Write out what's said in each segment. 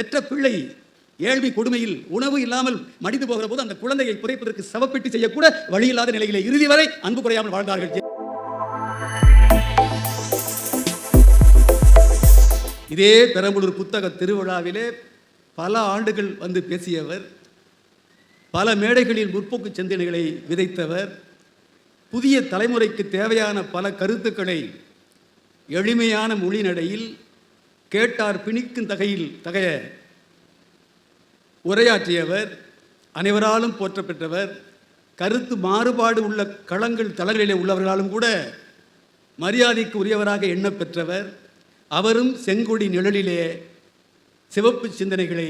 பெற்ற பிள்ளை ஏழ்மை கொடுமையில் உணவு இல்லாமல் மடிந்து போகிற போது அந்த குழந்தையை புதைப்பதற்கு சவப்பெட்டி செய்யக்கூட வழியில்லாத நிலையிலே இறுதி வரை அன்பு குறையாமல் வாழ்ந்தார்கள். இதே பெரம்பலூர் புத்தக திருவிழாவிலே பல ஆண்டுகள் வந்து பேசியவர், பல மேடைகளில் முற்போக்கு சிந்தனைகளை விதைத்தவர், புதிய தலைமுறைக்கு தேவையான பல கருத்துக்களை எளிமையான மொழி நடையில் கேட்டார் பிணிக்கும் தகைய உரையாற்றியவர், அனைவராலும் போற்ற பெற்றவர், கருத்து மாறுபாடு உள்ள களங்கள் தளங்களிலே உள்ளவர்களாலும் கூட மரியாதைக்கு உரியவராக எண்ண பெற்றவர். அவரும் செங்கொடி நிழலிலே சிவப்பு சிந்தனைகளை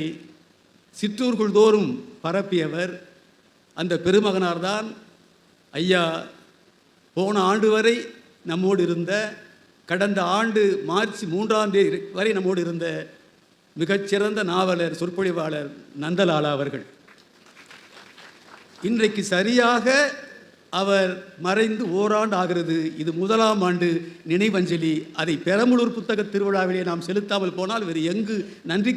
சிற்றூர்கள் தோறும் பரப்பியவர். அந்த பெருமகனார்தான் ஐயா போன ஆண்டு வரை நம்மோடு இருந்த, கடந்த ஆண்டு மார்ச் 3ஆம் தேதி வரை நம்மோடு இருந்த மிகச்சிறந்த நாவலர் சொற்பொழிவாளர் நந்தலாலா அவர்கள். இன்றைக்கு சரியாக அவர் மறைந்து ஓராண்டு ஆகிறது. இது 1ஆம் ஆண்டு நினைவஞ்சலி. அதை பெரம்பலூர் புத்தக திருவிழாவிலே நாம் செலுத்தாமல் போனால் வேறு எங்கு நன்றி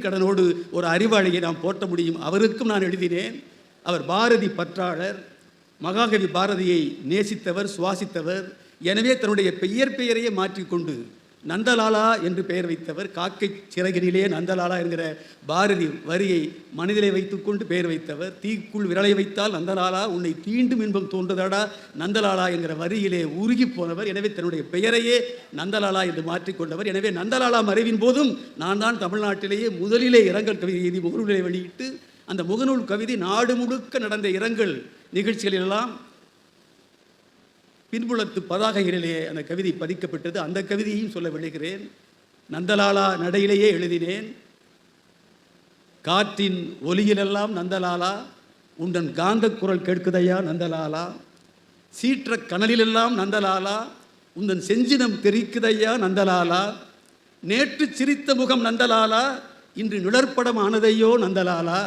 கடனோடு ஒரு அறிவாளியை நாம் போற்ற முடியும்? அவருக்கும் நான் எழுதினேன். அவர் பாரதி பற்றாளர், மகாகவி பாரதியை நேசித்தவர், சுவாசித்தவர். எனவே தன்னுடைய பெயரையே மாற்றிக்கொண்டு நந்தலாலா என்று பெயர் வைத்தவர். காக்கை சிறகினிலே நந்தலாலா என்கிற பாரதி வரியை மனதிலே வைத்துக்கொண்டு பெயர் வைத்தவர். தீக்குள் விரலை வைத்தால் நந்தலாலா, உன்னை தீண்டும் இன்பம் தோன்றுதடா நந்தலாலா என்கிற வரியிலே உருகி போனவர். எனவே தன்னுடைய பெயரையே நந்தலாலா என்று மாற்றிக்கொண்டவர். எனவே நந்தலாலா மறைவின் போதும் நான் தான் தமிழ்நாட்டிலேயே முதலிலே இரங்கல் கவிதை எழுதி முகநூலை வெளியிட்டு, அந்த முகநூல் கவிதை நாடு முழுக்க நடந்த இரங்கல் நிகழ்ச்சிகளெல்லாம் பின்புலத்து பதாகைகளிலே அந்த கவிதை பதிக்கப்பட்டது. அந்த கவிதையையும் சொல்ல விளைகிறேன். நந்தலாலா நடையிலேயே எழுதினேன். காற்றின் ஒலியிலெல்லாம் நந்தலாலா, உண்டன் காந்த குரல் கேட்குதையா நந்தலாலா, சீற்ற கனலிலெல்லாம் நந்தலாலா, உந்தன் செஞ்சினம் தெரிக்குதையா நந்தலாலா, நேற்று சிரித்த முகம் நந்தலாலா, இன்று நிழற்படம் ஆனதையோ நந்தலாலா,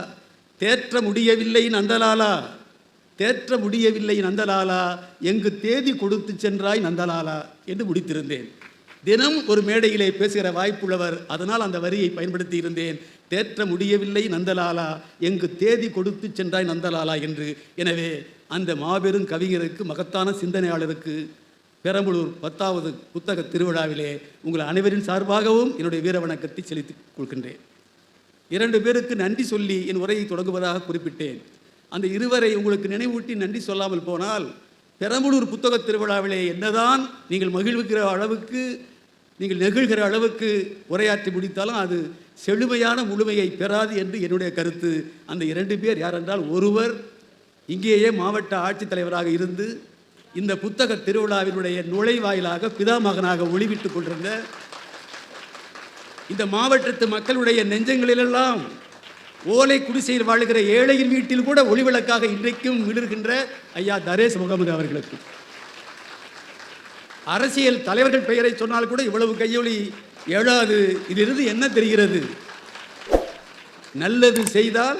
தேற்ற முடியவில்லை நந்தலாலா, தேற்ற முடியவில்லை நந்தலாலா, எங்கு தேதி கொடுத்து சென்றாய் நந்தலாலா என்று முடித்திருந்தேன். தினம் ஒரு மேடையிலே பேசுகிற வாய்ப்புள்ளவர், அதனால் அந்த வரியை பயன்படுத்தி இருந்தேன். தேற்ற முடியவில்லை நந்தலாலா, எங்கு தேதி கொடுத்து சென்றாய் நந்தலாலா என்று. எனவே அந்த மாபெரும் கவிஞருக்கு, மகத்தான சிந்தனையாளருக்கு பெரம்பலூர் 10வது புத்தக திருவிழாவிலே உங்கள் அனைவரின் சார்பாகவும் என்னுடைய வீர வணக்கத்தை செலுத்திக் கொள்கின்றேன். 2 பேருக்கு நன்றி சொல்லி என் உரையை தொடங்குவதாக குறிப்பிட்டேன். அந்த இருவரை உங்களுக்கு நினைவூட்டி நன்றி சொல்லாமல் போனால், பெரம்பலூர் புத்தக திருவிழாவிலே என்னதான் நீங்கள் மகிழ்வுகிற அளவுக்கு, நீங்கள் நெகிழ்கிற அளவுக்கு உரையாற்றி முடித்தாலும் அது செழுமையான முழுமையை பெறாது என்று என்னுடைய கருத்து. அந்த 2 பேர் யார் என்றால், ஒருவர் இங்கேயே மாவட்ட ஆட்சித்தலைவராக இருந்து இந்த புத்தக திருவிழாவினுடைய நுழைவாயிலாக பிதாமகனாக ஒளிவிட்டு கொண்டிருந்த, இந்த மாவட்டத்து மக்களுடைய நெஞ்சங்களிலெல்லாம் ஓலை குடிசையில் வாழ்கிற ஏழையின் வீட்டில் கூட ஒளிவிளக்காக இன்றைக்கும் விழுகின்ற ஐயா தரேஸ் முகமது அவர்களுக்கு, அரசியல் தலைவர்கள் பெயரை சொன்னால் கூட இவ்வளவு கையொலி எழாது. இதிலிருந்து என்ன தெரிகிறது? நல்லது செய்தால்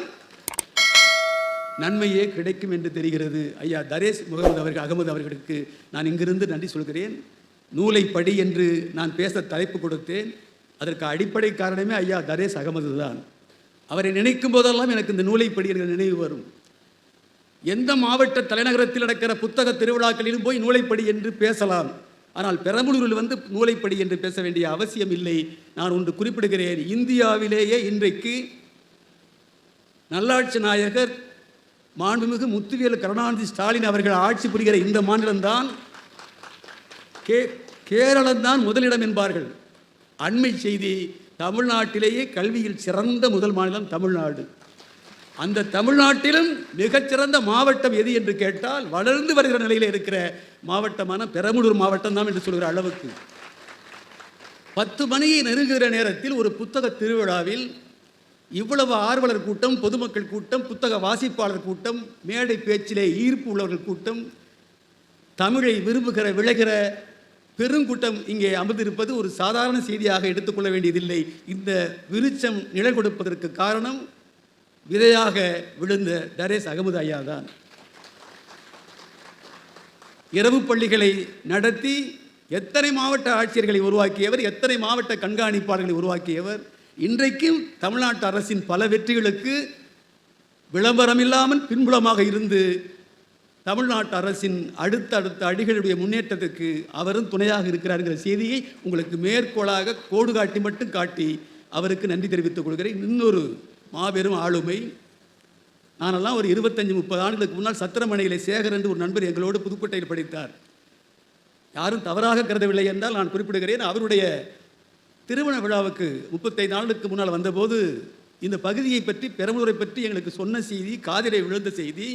நன்மையே கிடைக்கும் என்று தெரிகிறது. ஐயா தரேஸ் முகமது அகமது அவர்களுக்கு நான் இங்கிருந்து நன்றி சொல்கிறேன். நூலை படி என்று நான் பேச தலைப்பு கொடுத்தேன். அதற்கு அடிப்படை காரணமே ஐயா தரேஸ் அகமது தான். அவரை நினைக்கும் போதெல்லாம் எனக்கு இந்த நூலை படி என்கிற நினைவு வரும். எந்த மாவட்ட தலைநகரத்தில் நடக்கிற புத்தக திருவிழாக்களிலும் போய் நூலைப்படி என்று பேசலாம். ஆனால் பெரம்பலூரில் வந்து நூலைப்படி என்று பேச வேண்டிய அவசியம் இல்லை. நான் ஒன்று குறிப்பிடுகிறேன். இந்தியாவிலேயே இன்றைக்கு நல்லாட்சி நாயகர் மாண்புமிகு முத்துவேல் கருணாநிதி ஸ்டாலின் அவர்கள் ஆட்சி புரிகிற இந்த மாநிலம்தான், கேரளம்தான் முதலிடம் என்பார்கள். அண்மை செய்தி, தமிழ்நாட்டிலேயே கல்வியில் சிறந்த முதல் மாநிலம் தமிழ்நாடு. அந்த தமிழ்நாட்டிலும் மிகச்சிறந்த மாவட்டம் எது என்று கேட்டால், வளர்ந்து வருகிற நிலையில் இருக்கிற மாவட்டமான பெரம்பலூர் மாவட்டம் தான் என்று சொல்கிற அளவுக்கு 10 மணியை நெருங்குகிற நேரத்தில் ஒரு புத்தக திருவிழாவில் இவ்வளவு ஆர்வலர் கூட்டம், பொதுமக்கள் கூட்டம், புத்தக வாசிப்பாளர் கூட்டம், மேடை பேச்சிலே ஈர்ப்பு உள்ளவர்கள் கூட்டம், தமிழை விரும்புகிற விளைகிற பெருங்கூட்டம் இங்கே அமர்ந்திருப்பது ஒரு சாதாரண செய்தியாக எடுத்துக்கொள்ள வேண்டியதில்லை. இந்த விருட்சம் நிழல் கொடுப்பதற்கு காரணம் விதையாக விழுந்த தரேஸ் அகமது ஐயா தான். இரவு பள்ளிகளை நடத்தி எத்தனை மாவட்ட ஆட்சியர்களை உருவாக்கியவர், எத்தனை மாவட்ட கண்காணிப்பாளர்களை உருவாக்கியவர், இன்றைக்கும் தமிழ்நாட்டு அரசின் பல வெற்றிகளுக்கு விளம்பரம் இல்லாமல் பின்புலமாக இருந்து தமிழ்நாட்டு அரசின் அடுத்த அடிகளுடைய முன்னேற்றத்துக்கு அவரும் துணையாக இருக்கிறாருங்கிற செய்தியை உங்களுக்கு மேற்கோளாக கோடு காட்டி மட்டும் காட்டி அவருக்கு நன்றி தெரிவித்துக் கொள்கிறேன். இன்னொரு மாபெரும் ஆளுமை, நானெல்லாம் ஒரு 25-30 ஆண்டுகளுக்கு முன்னால் சத்திரமணையில் சேகர் என்று ஒரு நண்பர் எங்களோடு புதுக்கோட்டையில் படித்தார். யாரும் தவறாக கருதவில்லை என்றால் நான் குறிப்பிடுகிறேன். அவருடைய திருமண விழாவுக்கு 35 நாளுக்கு முன்னால் வந்தபோது இந்த பகுதியை பற்றி, பெரம்பலூரை பற்றி எங்களுக்கு சொன்ன செய்தி, காதிலே விழுந்த செய்தி,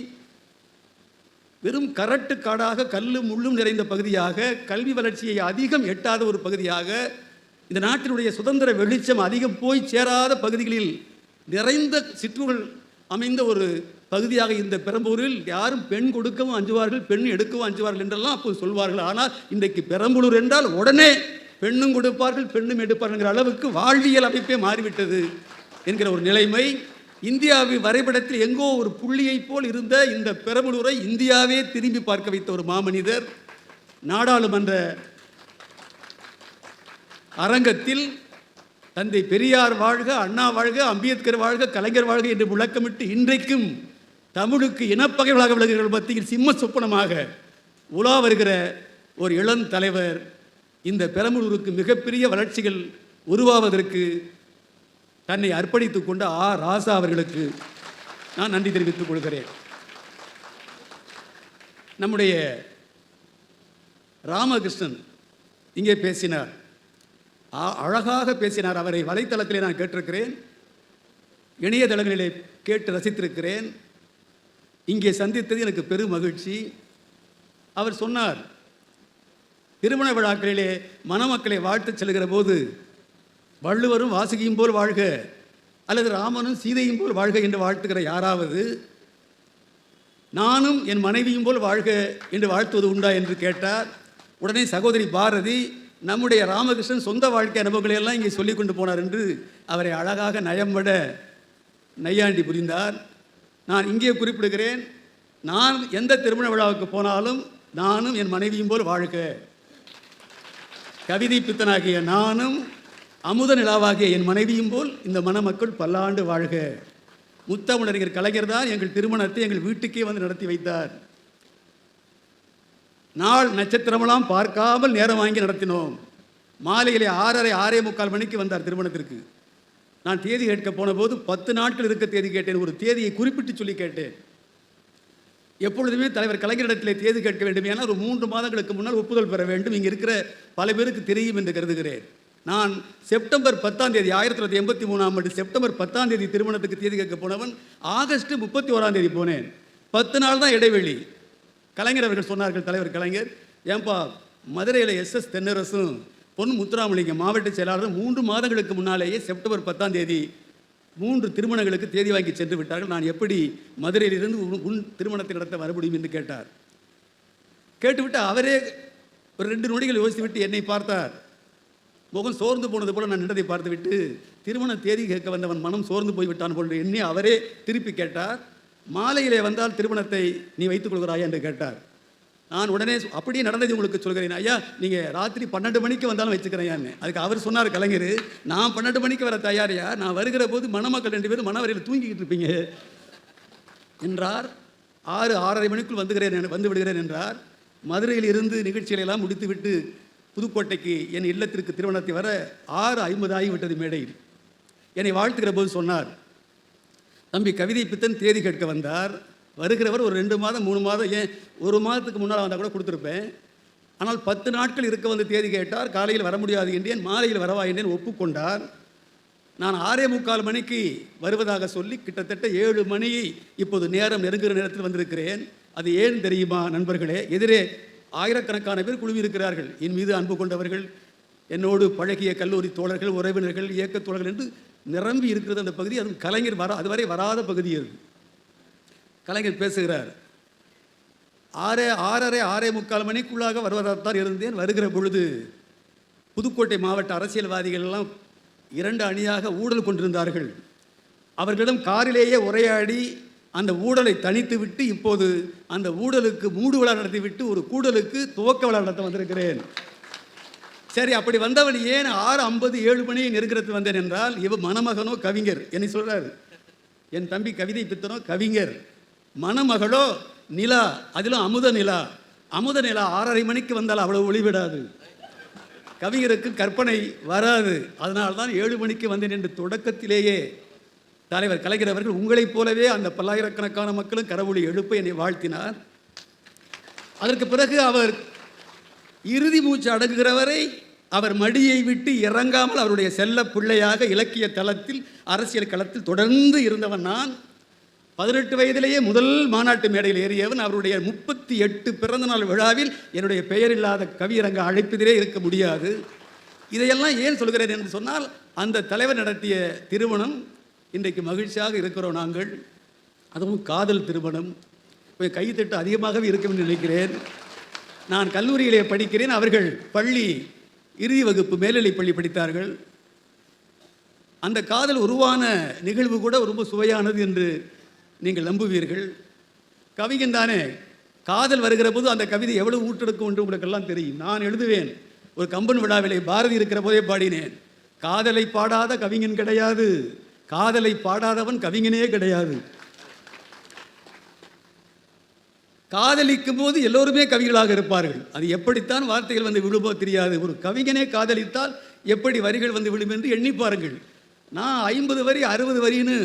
வெறும் கரட்டு காடாக கல்லும் முள்ளும் நிறைந்த பகுதியாக, கல்வி வளர்ச்சியை அதிகம் எட்டாத ஒரு பகுதியாக, இந்த நாட்டினுடைய சுதந்திர வெளிச்சம் அதிகம் போய் சேராத பகுதிகளில் நிறைந்த சிற்றூர்கள் அமைந்த ஒரு பகுதியாக இந்த பெரம்பலூரில் யாரும் பெண் கொடுக்கவும் அஞ்சுவார்கள், பெண் எடுக்கவும் அஞ்சுவார்கள் என்றெல்லாம் அப்போது சொல்வார்கள். ஆனால் இன்றைக்கு பெரம்பலூர் என்றால் உடனே பெண்ணும் கொடுப்பார்கள், பெண்ணும் எடுப்பார்கள் அளவுக்கு வாழ்வியல் அமைப்பே மாறிவிட்டது என்கிற ஒரு நிலைமை. இந்தியாவின் வரைபடத்தில் எங்கோ ஒரு புள்ளியை போல் இருந்த இந்த பெரம்பலூரை இந்தியாவே திரும்பி பார்க்க வைத்த ஒரு மாமனிதர். நாடாளுமன்ற அரங்கத்தில் தந்தை பெரியார் வாழ்க, அண்ணா வாழ்க, அம்பேத்கர் வாழ்க, கலைஞர் வாழ்க என்று முழக்கமிட்டு இன்றைக்கும் தமிழுக்கு இனப்பகைவர்களாக விளங்குகிற மத்தியில் சிம்ம சொப்பனமாக உலா வருகிற ஒரு இளம் தலைவர். இந்த பெரம்பலூருக்கு மிகப்பெரிய வளர்ச்சிகள் உருவாவதற்கு தன்னை அர்ப்பணித்துக் கொண்ட ராசா அவர்களுக்கு நான் நன்றி தெரிவித்துக் கொள்கிறேன். நம்முடைய ராமகிருஷ்ணன் இங்கே பேசினார், அழகாக பேசினார். அவரை வலைத்தளத்திலே நான் கேட்டிருக்கிறேன், இணையதளங்களிலே கேட்டு ரசித்திருக்கிறேன். இங்கே சந்தித்தது எனக்கு பெரும் மகிழ்ச்சி. அவர் சொன்னார், திருமண விழாக்களிலே மணமக்களை வாழ்த்துச் செல்கிற போது வள்ளுவரும் வாசுகியும் போல் வாழ்க அல்லது ராமனும் சீதையும் போல் வாழ்க என்று வாழ்த்துகிற யாராவது நானும் என் மனைவியும் போல் வாழ்க என்று வாழ்த்துவது உண்டா என்று கேட்டார். உடனே சகோதரி பாரதி நம்முடைய ராமகிருஷ்ணன் சொந்த வாழ்க்கை அனுபவங்களை எல்லாம் இங்கே சொல்லிக் கொண்டு போனார் என்று அவரை அழகாக நயம்பட நையாண்டி புரிந்தார். நான் இங்கே குறிப்பிடுகிறேன், நான் எந்த திருமண விழாவுக்கு போனாலும் நானும் என் மனைவியும் போல் வாழ்க, கவிதை பித்தனாகிய நானும் அமுத நிலாவாகிய என் மனைவியும் போல் இந்த மணமக்கள் பல்லாண்டு வாழ்க. முத்தமிழறிஞர் கலைஞர் தான் எங்கள் திருமணத்தை எங்கள் வீட்டுக்கே வந்து நடத்தி வைத்தார். நாள் நட்சத்திரமெல்லாம் பார்க்காமல் நேரம் வாங்கி நடத்தினோம். மாலையிலே 6:30 மணிக்கு வந்தார் திருமணத்திற்கு. நான் தேதி கேட்க போன போது 10 நாட்கள் இருக்க தேதி கேட்டேன். ஒரு தேதியை குறிப்பிட்டு சொல்லி கேட்டேன். எப்பொழுதுமே தலைவர் கலைஞரிடத்திலே தேதி கேட்க வேண்டும், ஏன்னா ஒரு 3 மாதங்களுக்கு முன்னால் ஒப்புதல் பெற வேண்டும். இங்கே இருக்கிற பல பேருக்கு தெரியும் என்று கருதுகிறேன். நான் செப்டம்பர் 10 1983 செப்டம்பர் 10 திருமணத்துக்கு தேதி கேட்க போனவன் ஆகஸ்ட் 31 போனேன். 10 நாள் தான் இடைவெளி. கலைஞர் அவர்கள் சொன்னார்கள், தலைவர் கலைஞர், ஏன்பா மதுரையில் SS தென்னரசும் பொன் முத்துராமலிங்கம் மாவட்ட செயலாளரும் 3 மாதங்களுக்கு முன்னாலேயே செப்டம்பர் 10 3 திருமணங்களுக்கு தேதி வாங்கி சென்று விட்டார்கள். நான் எப்படி மதுரையிலிருந்து உன் திருமணத்தை நடத்த வர முடியும் என்று கேட்டார். கேட்டுவிட்டு அவரே ஒரு 2 நொடிகள் யோசித்துவிட்டு என்னை பார்த்தார். முகம் சோர்ந்து போனது போல நான் நின்றதை பார்த்துவிட்டு, திருமண தேதி கேட்க வந்தவன் மனம் சோர்ந்து போய்விட்டான் போல எண்ணி அவரே திருப்பி கேட்டார், மாலையிலே வந்தால் திருமணத்தை நீ வைத்துக் கொள்கிறாயா என்று கேட்டார். நான் உடனே அப்படியே நடந்தது உங்களுக்கு சொல்கிறேன். ஐயா, நீங்கள் ராத்திரி 12 மணிக்கு வந்தாலும் வச்சுக்கிறேன். அதுக்கு அவர் சொன்னார் கலைஞர், நான் 12 மணிக்கு வர தயாரியா, நான் வருகிற போது மணமக்கள் 2 பேரும் மணவரையில் தூங்கிக்கிட்டு இருப்பீங்க என்றார். 6:30 மணிக்குள் வந்து விடுகிறேன் என்றார். மதுரையில் இருந்து நிகழ்ச்சிகளை எல்லாம் முடித்துவிட்டு புதுக்கோட்டைக்கு என் இல்லத்திற்கு திருமணத்தை வர 6:50 ஆகிவிட்டது. மேடையில் என்னை வாழ்த்துகிற போது சொன்னார், தம்பி கவிதை பித்தன் தேதி கேட்க வந்தார். வருகிறவர் ஒரு 2 மாதம் 3 மாதம், ஏன் 1 மாதத்துக்கு முன்னால் வந்தால் கூட கொடுத்துருப்பேன். ஆனால் 10 நாட்கள் இருக்க வந்து தேதி கேட்டார். காலையில் வர முடியாது என்றேன், மாலையில் வரவா என்றேன், ஒப்புக்கொண்டார். நான் 6:45 மணிக்கு வருவதாக சொல்லி கிட்டத்தட்ட 7 மணியை இப்போது நேரம் நெருங்குகிற நேரத்தில் வந்திருக்கிறேன். அது ஏன் தெரியுமா நண்பர்களே? எதிரே ஆயிரக்கணக்கான பேர் குழுமி இருக்கிறார்கள். என் மீது அன்பு கொண்டவர்கள், என்னோடு பழகிய கல்லூரி தோழர்கள், உறவினர்கள், இயக்க தோழர்கள் என்று நிரம்பி இருக்கிறது அந்த பகுதி. அதுவும் கலைஞர் அதுவரை வராத பகுதி. அது கலைஞர் பேசுகிறார், 6:30 மணிக்குள்ளாக வருவதாகத்தான் இருந்தேன். வருகிற பொழுது புதுக்கோட்டை மாவட்ட அரசியல்வாதிகள் எல்லாம் 2 அணியாக ஊடல் கொண்டிருந்தார்கள். அவர்களிடம் காரிலேயே உரையாடி அந்த ஊடலை தனித்து விட்டு இப்போது அந்த ஊடலுக்கு மூடு விழா நடத்திவிட்டு ஒரு கூடலுக்கு துவக்க விழா நடத்த வந்திருக்கிறேன். சரி, அப்படி வந்தவன் ஏன் 6:50 7 மணியை நெருங்கிறது வந்தேன் என்றால், இவன் மணமகனோ கவிஞர். என்னை சொல்றாரு, என் தம்பி கவிதை பித்தனோ கவிஞர், மணமகளோ நிலா, அதிலும் அமுத நிலா. அமுத நிலா 6:30 மணிக்கு வந்தால் அவ்வளவு ஒளிவிடாது, கவிஞருக்கு கற்பனை வராது. அதனால்தான் 7 மணிக்கு வந்தேன் என்று தொடக்கத்திலேயே தலைவர் கலைஞர் அவர்கள் உங்களைப் போலவே அந்த பல்லாயிரக்கணக்கான மக்களும் கரவொலி எழுப்ப என்னை வாழ்த்தினார். அதற்கு பிறகு அவர் இறுதி மூச்சு அடங்குகிறவரை அவர் மடியை விட்டு இறங்காமல் அவருடைய செல்ல பிள்ளையாக இலக்கிய தளத்தில் அரசியல் களத்தில் தொடர்ந்து இருந்தவன் நான். 18 வயதிலேயே முதல் மாநாட்டு மேடையில் ஏறியவன். அவருடைய 38 பிறந்தநாள் விழாவில் என்னுடைய பெயர் இல்லாத கவியரங்க அழைப்பதிலே இருக்க முடியாது. இதையெல்லாம் ஏன் சொல்கிறேன் என்று சொன்னால், அந்த தலைவர் நடத்திய திருமணம் இன்றைக்கு மகிழ்ச்சியாக இருக்கிறோம் நாங்கள். அதுவும் காதல் திருமணம். கைத்தட்டு அதிகமாகவே இருக்கும் என்று நினைக்கிறேன். நான் கல்லூரியிலே படிக்கிறேன், அவர்கள் பள்ளி இறுதி வகுப்பு மேல்நிலைப் பள்ளி படித்தார்கள். அந்த காதல் உருவான நிகழ்வு கூட ரொம்ப சுவையானது என்று நீங்கள் நம்புவீர்கள். கவிஞன் தானே, காதல் வருகிற போது அந்த கவிதை எவ்வளவு ஊற்றெடுக்கும் என்று உங்களுக்கெல்லாம் தெரியும். நான் எழுதுவேன், ஒரு கம்பன் விழாவிலே பாரதி இருக்கிற போதே பாடினேன், காதலை பாடாத கவிஞன் கிடையாது, காதலை பாடாதவன் கவிஞனே கிடையாது. காதலிக்கும் போது எல்லோருமே கவிகளாக இருப்பார்கள். அது எப்படித்தான் வார்த்தைகள் வந்து விழுமோ தெரியாது. ஒரு கவிஞனே காதலித்தால் எப்படி வரிகள் வந்து விழும் என்று எண்ணி பாருங்கள். நான் 50 வரி 60 வரின்னு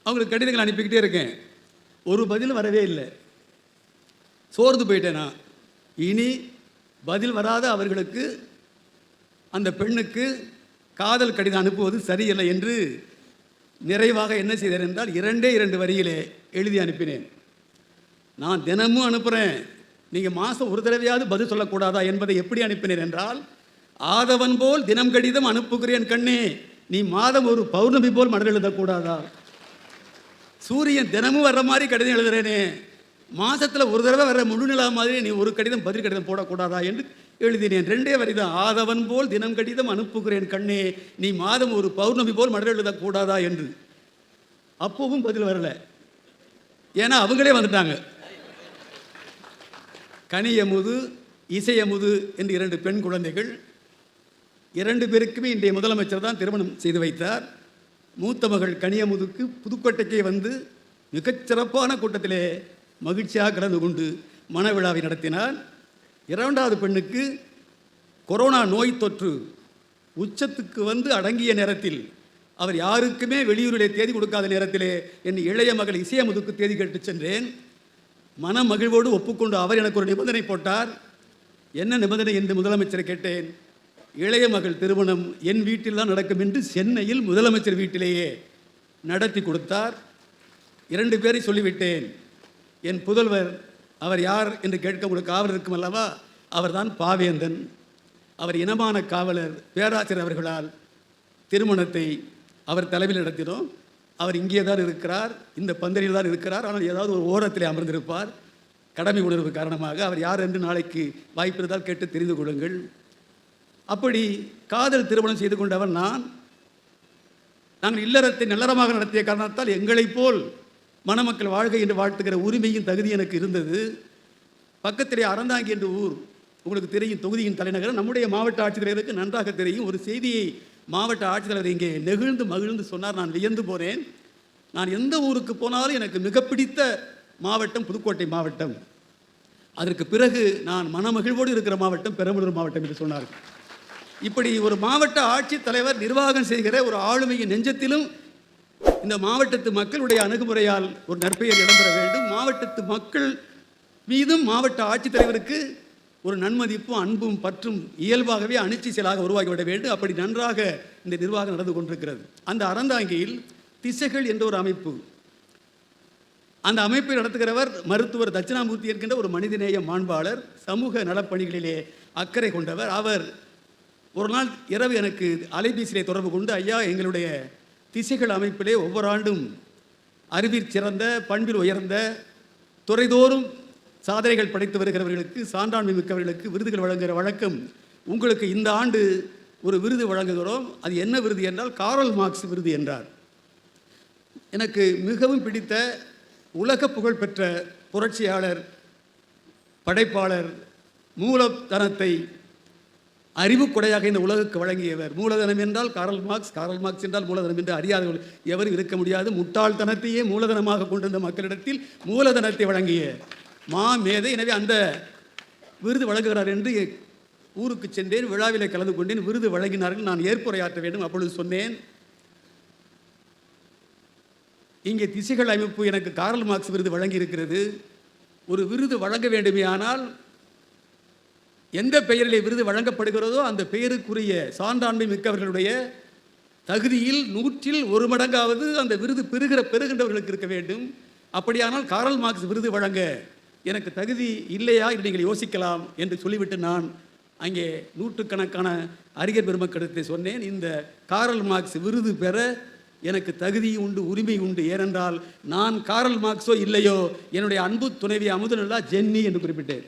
அவங்களுக்கு கடிதங்கள் அனுப்பிக்கிட்டே இருக்கேன். ஒரு பதில் வரவே இல்லை. சோர்ந்து போயிட்டேன் நான். இனி பதில் வராத அவர்களுக்கு, அந்த பெண்ணுக்கு காதல் கடிதம் அனுப்புவது சரியில்லை என்று நிறைவாக என்ன செய்தேன் என்றால், 2 வரியிலே எழுதி அனுப்பினேன். நான் தினமும் அனுப்புகிறேன், நீங்கள் மாதம் ஒரு தடவையாவது பதில் சொல்லக்கூடாதா என்பதை எப்படி அனுப்பினேன் என்றால், ஆதவன் போல் தினம் கடிதம் அனுப்புகிறேன் கண்ணே, நீ மாதம் ஒரு பௌர்ணமி போல் மடல் எழுதக்கூடாதா? சூரியன் தினமும் வர்ற மாதிரி கடிதம் எழுதுறேனே, மாதத்தில் ஒரு தடவை வர்ற முழு நிலா மாதிரி நீ ஒரு கடிதம் பதில் கடிதம் போடக்கூடாதா என்று எழுதினேன். 2 வரி தான். ஆதவன் போல் தினம் கடிதம் அனுப்புகிறேன் கண்ணே, நீ மாதம் ஒரு பௌர்ணமி போல் மடல் எழுதக்கூடாதா என்று. அப்பவும் பதில் வரல. ஏன்னா அவங்களே வந்துட்டாங்க. கனியமுது இசையமுது என்று 2 பெண் குழந்தைகள். 2 பேருக்குமே இன்றைய முதலமைச்சர் தான் திருமணம் செய்து வைத்தார். மூத்த மகள் கனியமுதுக்கு புதுக்கோட்டைக்கே வந்து மிகச்சிறப்பான கூட்டத்திலே மகிழ்ச்சியாக கலந்து கொண்டு மணவிழாவை நடத்தினார். 2வது பெண்ணுக்கு கொரோனா நோய் தொற்று உச்சத்துக்கு வந்து அடங்கிய நேரத்தில், அவர் யாருக்குமே வெளியூரிலே தேதி கொடுக்காத நேரத்திலே என் இளைய மகள் இசையமுதுக்கு தேதி கேட்டு சென்றேன். மன மகிழ்வோடு ஒப்புக்கொண்டு அவர் எனக்கு ஒரு நிபந்தனை போட்டார். என்ன நிபந்தனை என்று முதலமைச்சரை கேட்டேன். இளைய மகள் திருமணம் என் வீட்டில் தான் நடக்கும் என்று சென்னையில் முதலமைச்சர் வீட்டிலேயே நடத்தி கொடுத்தார். 2 பேரை சொல்லிவிட்டேன். என் புதல்வர், அவர் யார் என்று கேட்க உங்களுக்கு ஆவல் இருக்கும் அல்லவா, அவர்தான் பாவேந்தன். அவர் இனமான காவலர் பேராசிரியர் அவர்களால் திருமணத்தை அவர் தலைமையில் நடத்தினோம். அவர் இங்கே தான் இருக்கிறார், இந்த பந்தலில் தான் இருக்கிறார். ஆனால் ஏதாவது ஒரு ஓரத்திலே அமர்ந்திருப்பார். கடமை உணர்வு காரணமாக அவர் யார் என்று நாளைக்கு வாய்ப்பு இருந்தால் கேட்டு தெரிந்து கொள்ளுங்கள். அப்படி காதல் திருமணம் செய்து கொண்டவர் நான். நாங்கள் இல்லறத்தை நல்லறமாக நடத்திய காரணத்தால் எங்களைப் போல் மணமக்கள் வாழ்க என்று வாழ்த்துகிற உரிமையும் தகுதி எனக்கு இருந்தது. பக்கத்திலே அறந்தாங்கி என்ற ஊர் உங்களுக்கு தெரியும், தொகுதியின் தலைநகரம். நம்முடைய மாவட்ட ஆட்சித்தலைவருக்கு நன்றாக தெரியும். ஒரு செய்தியை மாவட்ட ஆட்சித்தலைவர் இங்கே நெகிழ்ந்து மகிழ்ந்து சொன்னார். நான் வியந்து போனேன். நான் எந்த ஊருக்கு போனாலும் எனக்கு மிக பிடித்த மாவட்டம் புதுக்கோட்டை மாவட்டம். அதற்கு பிறகு நான் மனமகிழ்வோடு இருக்கிற மாவட்டம் பெரம்பலூர் மாவட்டம் என்று சொன்னார். இப்படி ஒரு மாவட்ட ஆட்சித்தலைவர் நிர்வாகம் செய்கிற ஒரு ஆளுமையின் நெஞ்சத்திலும் இந்த மாவட்டத்து மக்களுடைய அணுகுமுறையால் ஒரு நற்பெயர் இடம்பெற வேண்டும். மாவட்டத்து மக்கள் மீதும் மாவட்ட ஆட்சித்தலைவருக்கு ஒரு நன்மதிப்பும் அன்பும் பற்றும் இயல்பாகவே அணிச்சி செயலாக உருவாகிவிட வேண்டும். அப்படி நன்றாக இந்த நிர்வாகம் நடந்து கொண்டிருக்கிறது. அந்த அறந்தாங்கியில் திசைகள் என்ற ஒரு அமைப்பு, அந்த அமைப்பை நடத்துகிறவர் மருத்துவர் தட்சிணாமூர்த்தி என்கின்ற ஒரு மனிதநேய மாண்பாளர், சமூக நலப்பணிகளிலே அக்கறை கொண்டவர். அவர் ஒரு நாள் இரவு எனக்கு அலைபேசியிலே தொடர்பு கொண்டு, ஐயா, எங்களுடைய திசைகள் அமைப்பிலே ஒவ்வொரு ஆண்டும் அறிவிற் சிறந்த பண்பில் உயர்ந்த துறைதோறும் சாதனைகள் படைத்து வருகிறவர்களுக்கு, சான்றாண்மை மிக்கவர்களுக்கு விருதுகள் வழங்குகிற வழக்கம் உங்களுக்கு இந்த ஆண்டு ஒரு விருது வழங்குகிறோம். அது என்ன விருது என்றால் காரல் மார்க்ஸ் விருது என்றார். எனக்கு மிகவும் பிடித்த உலக புகழ் பெற்ற புரட்சியாளர், படைப்பாளர், மூலதனத்தை அறிவு கொடையாக இந்த உலகுக்கு வழங்கியவர். மூலதனம் என்றால் காரல் மார்க்ஸ், காரல் மார்க்ஸ் என்றால் மூலதனம் என்று அறியாதவர்கள் எவரும் இருக்க முடியாது. முட்டாள்தனத்தையே மூலதனமாக கொண்டிருந்த மக்களிடத்தில் மூலதனத்தை வழங்கிய மேதை. எனவே அந்த விருது வழங்குகிறார் என்று ஊருக்கு சென்றேன், விழாவிலே கலந்து கொண்டேன். விருது வழங்கினார்கள், நான் ஏற்புரையாற்ற வேண்டும். அப்பொழுது சொன்னேன், இங்கே திசைகள் அமைப்பு எனக்கு காரல் மார்க்ஸ் விருது வழங்கி இருக்கிறது. ஒரு விருது வழங்க வேண்டுமே ஆனால் எந்த பெயரிலே விருது வழங்கப்படுகிறதோ அந்த பெயருக்குரிய சான்றாண்மை மிக்கவர்களுடைய தகுதியில் 100ல் 1 மடங்காவது அந்த விருது பெறுகின்றவர்களுக்கு இருக்க வேண்டும். அப்படியானால் காரல் மார்க்ஸ் விருது வழங்க எனக்கு தகுதி இல்லையா என்று நீங்கள் யோசிக்கலாம் என்று சொல்லிவிட்டு நான் அங்கே நூற்றுக்கணக்கான அறிஞர் பெருமக்களிடத்தை சொன்னேன், இந்த காரல் மார்க்ஸ் விருது பெற எனக்கு தகுதி உண்டு, உரிமை உண்டு. ஏனென்றால் நான் காரல் மார்க்ஸோ இல்லையோ என்னுடைய அன்பு துணைவி அமுதனுல்லா ஜென்னி என்று குறிப்பிட்டேன்.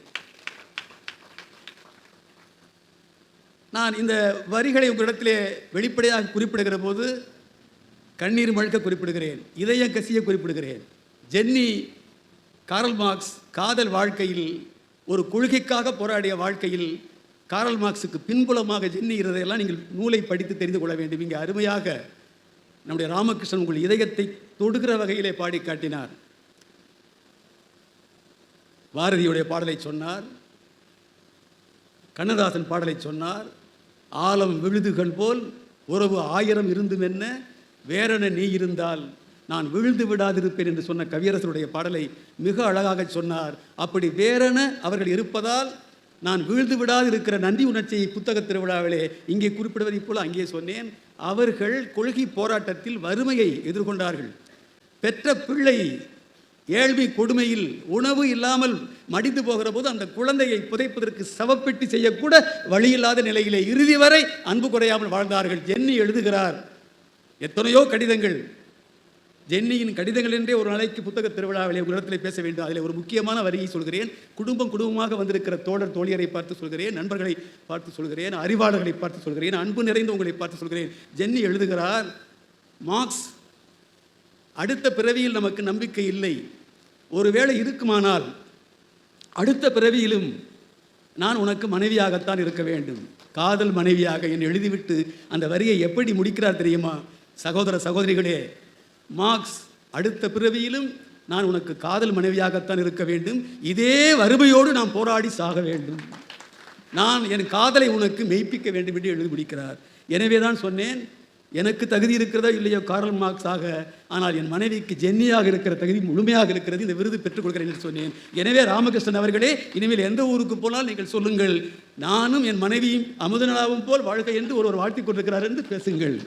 நான் இந்த வரிகளை உங்களிடத்திலே வெளிப்படையாக குறிப்பிடுகிற போது கண்ணீர் மழுக்க குறிப்பிடுகிறேன், இதயம் கசிய குறிப்பிடுகிறேன். ஜென்னி காரல் மார்க்ஸ் காதல் வாழ்க்கையில், ஒரு கொள்கைக்காக போராடிய வாழ்க்கையில் காரல் மார்க்ஸுக்கு பின்புலமாக ஜென்னி இருந்ததையெல்லாம் நீங்கள் நூலை படித்து தெரிந்து கொள்ள வேண்டும். இங்கே அருமையாக நம்முடைய ராமகிருஷ்ணன் உங்கள் இதயத்தை தொடுகிற வகையிலே பாடி காட்டினார். பாரதியுடைய பாடலை சொன்னார், கண்ணதாசன் பாடலை சொன்னார். ஆலம் விழுதுகள் போல் உறவு 1000 இருந்தும் என்ன, வேறென நீ இருந்தால் நான் விழுந்து விடாதிருப்பேன் என்று சொன்ன கவியரசருடைய பாடலை மிக அழகாக சொன்னார். அப்படி வேறென அவர்கள் இருப்பதால் நான் வீழ்ந்து விடாது இருக்கிற நன்றி உணர்ச்சியை புத்தக திருவிழாவிலே இங்கே குறிப்பிடுவதை போல அங்கே சொன்னேன். அவர்கள் கொள்கை போராட்டத்தில் வறுமையை எதிர்கொண்டார்கள். பெற்ற பிள்ளை ஏழ்மை கொடுமையில் உணவு இல்லாமல் மடிந்து போகிற போது அந்த குழந்தையை புதைப்பதற்கு சவப்பெட்டி செய்யக்கூட வழியில்லாத நிலையிலே இறுதி வரை அன்பு குறையாமல் வாழ்ந்தார்கள். ஜென்னி எழுதுகிறார், எத்தனையோ கடிதங்கள், ஜென்னியின் கடிதங்கள் என்றே ஒரு நாளைக்கு புத்தக திருவிழாவிலே ஒரு இடத்துல பேச வேண்டும். அதில் ஒரு முக்கியமான வரியை சொல்கிறேன். குடும்பமாக வந்திருக்கிற தோழர் தோழியரை பார்த்து சொல்கிறேன், நண்பர்களை பார்த்து சொல்கிறேன், அறிவாளர்களை பார்த்து சொல்கிறேன், அன்பு நிறைந்த உங்களை பார்த்து சொல்கிறேன். ஜென்னி எழுதுகிறார், மார்க்ஸ், அடுத்த பிறவியில் நமக்கு நம்பிக்கை இல்லை. ஒருவேளை இருக்குமானால் அடுத்த பிறவியிலும் நான் உனக்கு மனைவியாகத்தான் இருக்க வேண்டும், காதல் மனைவியாக என்று எழுதிவிட்டு அந்த வரியை எப்படி முடிக்கிறார் தெரியுமா? சகோதர சகோதரிகளே, மார்க்ஸ் அடுத்த பிறவியிலும் நான் உனக்கு காதல் மனைவியாகத்தான் இருக்க வேண்டும், இதே வறுமையோடு நான் போராடி சாக வேண்டும், நான் என் காதலை உனக்கு மெய்ப்பிக்க வேண்டும் என்று எழுதி முடிக்கிறார். எனவே தான் சொன்னேன், எனக்கு தகுதி இருக்கிறதோ இல்லையோ காரல் மார்க்ஸ் ஆக, ஆனால் என் மனைவிக்கு ஜென்னியாக இருக்கிற தகுதி முழுமையாக இருக்கிறது, இந்த விருது பெற்றுக் கொடுக்கிறேன் என்று சொன்னேன். எனவே ராமகிருஷ்ணன் அவர்களே, இனிமேல் எந்த ஊருக்கு போனால் நீங்கள் சொல்லுங்கள், நானும் என் மனைவியும் அமுதனாவும் போல் வாழ்க்கை என்று ஒருவர் வாழ்த்திக் கொண்டிருக்கிறார் என்று பேசுங்கள்.